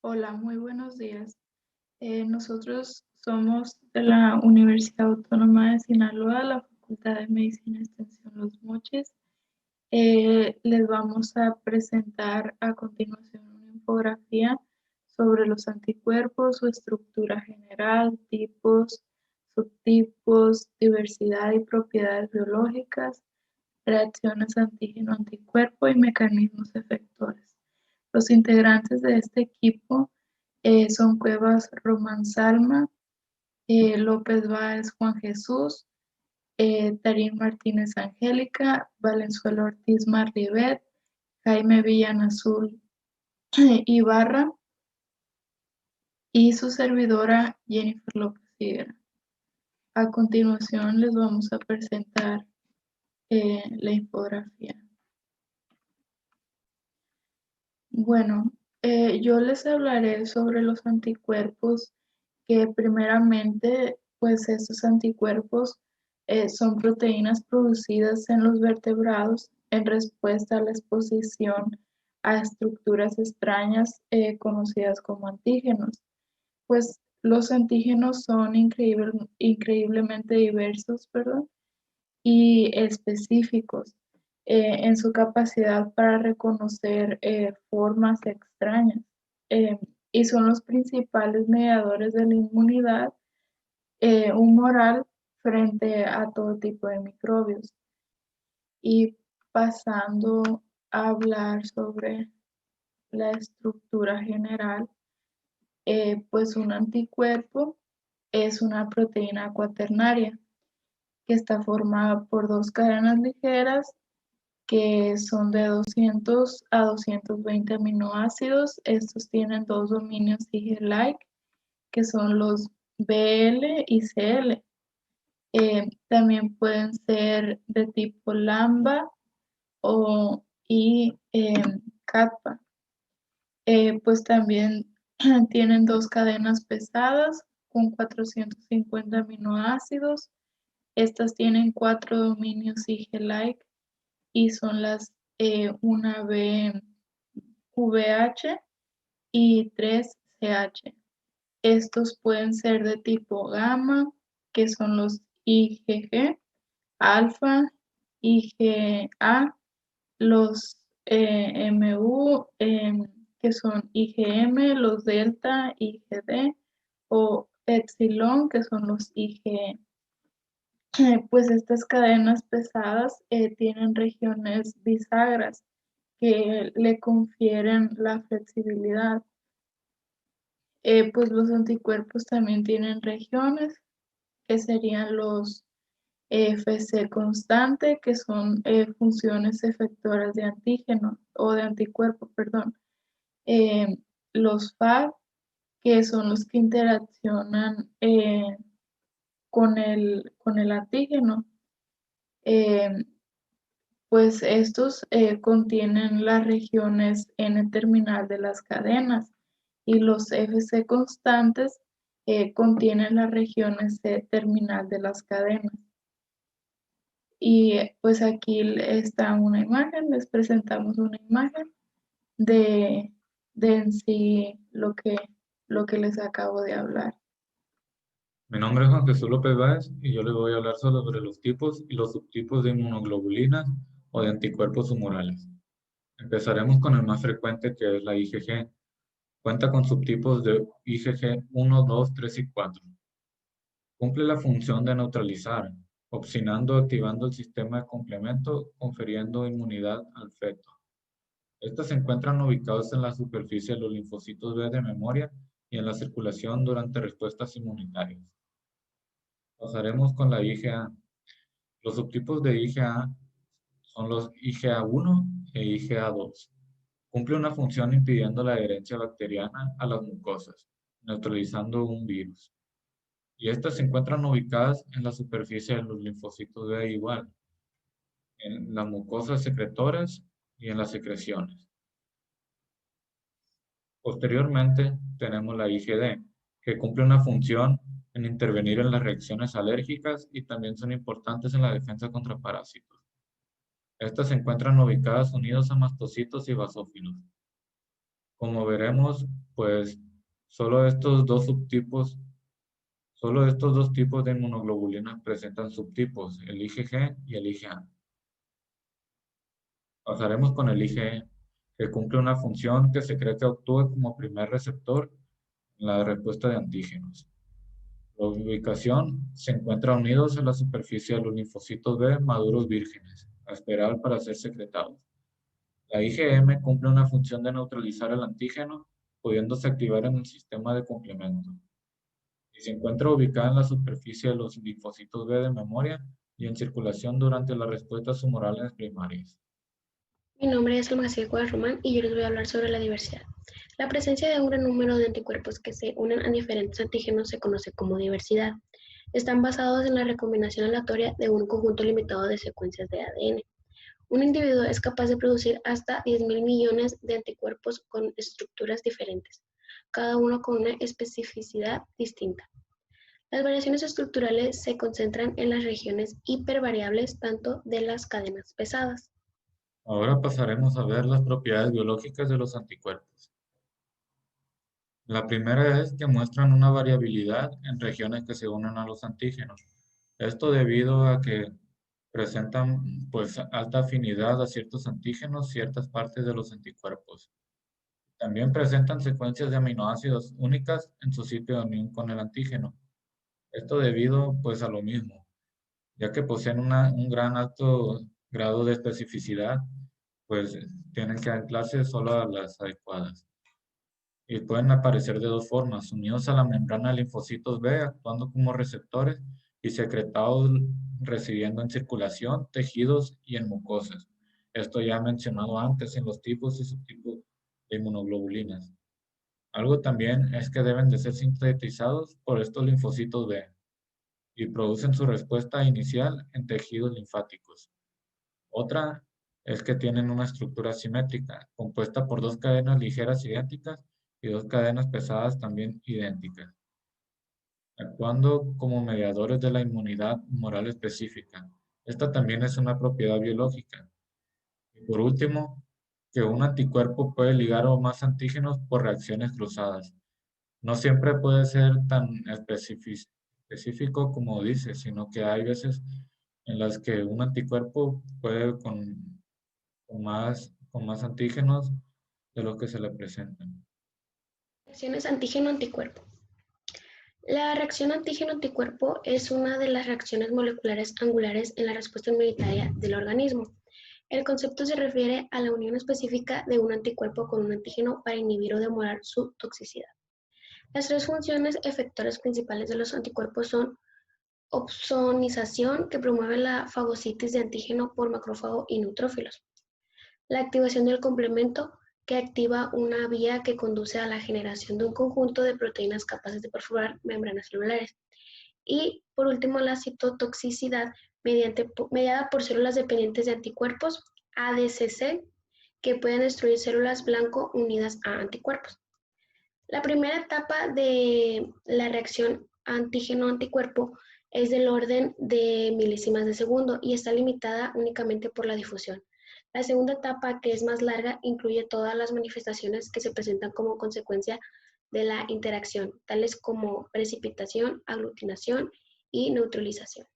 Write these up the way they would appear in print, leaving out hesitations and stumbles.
Hola, muy buenos días. Nosotros somos de la Universidad Autónoma de Sinaloa, la Facultad de Medicina y Extensión Los Mochis. Les vamos a presentar a continuación una infografía sobre los anticuerpos, su estructura general, tipos, subtipos, diversidad y propiedades biológicas, reacciones antígeno-anticuerpo y mecanismos efectores. Los integrantes de este equipo son Cuevas Román Salma, López Báez Juan Jesús, Tarín Martínez Angélica, Valenzuela Ortiz Marribet, Jaime Villanazul Ibarra y su servidora Jennifer López Higuera. A continuación les vamos a presentar la infografía. Bueno, yo les hablaré sobre los anticuerpos, que primeramente, pues estos anticuerpos son proteínas producidas en los vertebrados en respuesta a la exposición a estructuras extrañas conocidas como antígenos. Pues los antígenos son increíblemente diversos, perdón, y específicos en su capacidad para reconocer formas extrañas, eh, y son los principales mediadores de la inmunidad humoral frente a todo tipo de microbios. Y pasando a hablar sobre la estructura general, pues un anticuerpo es una proteína cuaternaria que está formada por dos cadenas ligeras que son de 200 a 220 aminoácidos. Estos tienen dos dominios IG-like, que son los BL y CL. También pueden ser de tipo lambda y kappa. Pues también tienen dos cadenas pesadas con 450 aminoácidos. Estas tienen cuatro dominios IG-like y son las 1VH y 3CH. Estos pueden ser de tipo gamma, que son los IgG, alfa, IgA, los MU, que son IgM, los delta, IgD, o epsilon, que son los IgE. Pues estas cadenas pesadas tienen regiones bisagras que le confieren la flexibilidad. Pues los anticuerpos también tienen regiones que serían los FC constante, que son funciones efectoras de antígeno o de anticuerpo, perdón. Los FAB, que son los que interaccionan con el antígeno. Pues estos contienen las regiones N-terminal de las cadenas y los FC constantes contienen las regiones C-terminal de las cadenas. Y pues aquí está una imagen, les presentamos una imagen de en sí lo que les acabo de hablar. Mi nombre es Juan Jesús López Báez y yo les voy a hablar sobre los tipos y los subtipos de inmunoglobulinas o de anticuerpos humorales. Empezaremos con el más frecuente, que es la IgG. Cuenta con subtipos de IgG 1, 2, 3 y 4. Cumple la función de neutralizar, opcionando o activando el sistema de complemento, confiriendo inmunidad al feto. Estos se encuentran ubicados en la superficie de los linfocitos B de memoria y en la circulación durante respuestas inmunitarias. Pasaremos con la IgA. Los subtipos de IgA son los IgA1 e IgA2. Cumple una función impidiendo la adherencia bacteriana a las mucosas, neutralizando un virus. Y estas se encuentran ubicadas en la superficie de los linfocitos B igual, en las mucosas secretoras y en las secreciones. Posteriormente tenemos la IgD, que cumple una función en intervenir en las reacciones alérgicas y también son importantes en la defensa contra parásitos. Estas se encuentran ubicadas unidos a mastocitos y basófilos. Como veremos, pues solo estos dos tipos de inmunoglobulinas presentan subtipos, el IgG y el IgA. Pasaremos con el IgE, que cumple una función que se cree que actúa como primer receptor en la respuesta de antígenos. La ubicación se encuentra unidos a la superficie de los linfocitos B maduros vírgenes, a esperar para ser secretados. La IgM cumple una función de neutralizar el antígeno, pudiéndose activar en el sistema de complemento. Y se encuentra ubicada en la superficie de los linfocitos B de memoria y en circulación durante las respuestas humorales primarias. Mi nombre es Almacía Román y yo les voy a hablar sobre la diversidad. La presencia de un gran número de anticuerpos que se unen a diferentes antígenos se conoce como diversidad. Están basados en la recombinación aleatoria de un conjunto limitado de secuencias de ADN. Un individuo es capaz de producir hasta 10.000 millones de anticuerpos con estructuras diferentes, cada uno con una especificidad distinta. Las variaciones estructurales se concentran en las regiones hipervariables tanto de las cadenas pesadas. Ahora pasaremos a ver las propiedades biológicas de los anticuerpos. La primera es que muestran una variabilidad en regiones que se unen a los antígenos. Esto debido a que presentan pues alta afinidad a ciertos antígenos, ciertas partes de los anticuerpos. También presentan secuencias de aminoácidos únicas en su sitio de unión con el antígeno. Esto debido pues a lo mismo, ya que poseen un gran alto grado de especificidad, pues tienen que anclarse solo a las adecuadas. Y pueden aparecer de dos formas, unidos a la membrana de linfocitos B, actuando como receptores, y secretados residiendo en circulación, tejidos y en mucosas. Esto ya mencionado antes en los tipos y subtipos de inmunoglobulinas. Algo también es que deben de ser sintetizados por estos linfocitos B y producen su respuesta inicial en tejidos linfáticos. Otra es que tienen una estructura simétrica, compuesta por dos cadenas ligeras idénticas y dos cadenas pesadas también idénticas, actuando como mediadores de la inmunidad humoral específica. Esta también es una propiedad biológica. Y por último, que un anticuerpo puede ligar a más antígenos por reacciones cruzadas. No siempre puede ser tan específico como dice, sino que hay veces en las que un anticuerpo puede con más antígenos de los que se le presentan. Reacciones antígeno-anticuerpo. La reacción antígeno-anticuerpo es una de las reacciones moleculares angulares en la respuesta inmunitaria del organismo. El concepto se refiere a la unión específica de un anticuerpo con un antígeno para inhibir o demorar su toxicidad. Las tres funciones efectoras principales de los anticuerpos son opsonización, que promueve la fagocitis de antígeno por macrófago y neutrófilos. La activación del complemento, que activa una vía que conduce a la generación de un conjunto de proteínas capaces de perforar membranas celulares. Y, por último, la citotoxicidad, mediada por células dependientes de anticuerpos, ADCC, que pueden destruir células blanco unidas a anticuerpos. La primera etapa de la reacción antígeno-anticuerpo es del orden de milésimas de segundo y está limitada únicamente por la difusión. La segunda etapa, que es más larga, incluye todas las manifestaciones que se presentan como consecuencia de la interacción, tales como precipitación, aglutinación y neutralización.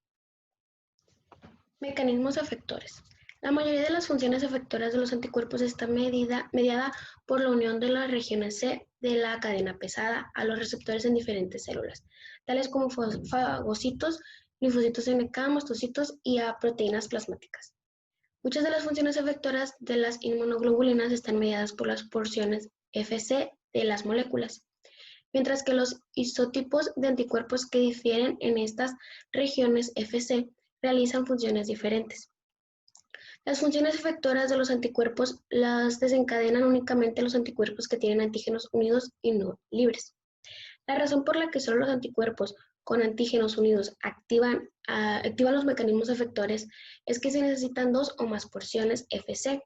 Mecanismos efectores. La mayoría de las funciones efectoras de los anticuerpos está mediada por la unión de las regiones C de la cadena pesada a los receptores en diferentes células, tales como fagocitos, linfocitos NK, mastocitos y a proteínas plasmáticas. Muchas de las funciones efectoras de las inmunoglobulinas están mediadas por las porciones Fc de las moléculas, mientras que los isotipos de anticuerpos que difieren en estas regiones Fc realizan funciones diferentes. Las funciones efectoras de los anticuerpos las desencadenan únicamente los anticuerpos que tienen antígenos unidos y no libres. La razón por la que solo los anticuerpos con antígenos unidos activan los mecanismos efectores es que se necesitan dos o más porciones Fc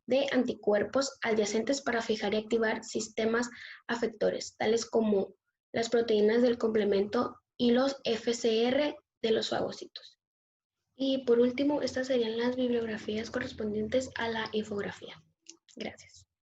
de anticuerpos adyacentes para fijar y activar sistemas afectores, tales como las proteínas del complemento y los FcR de los fagocitos. Y por último, estas serían las bibliografías correspondientes a la infografía. Gracias.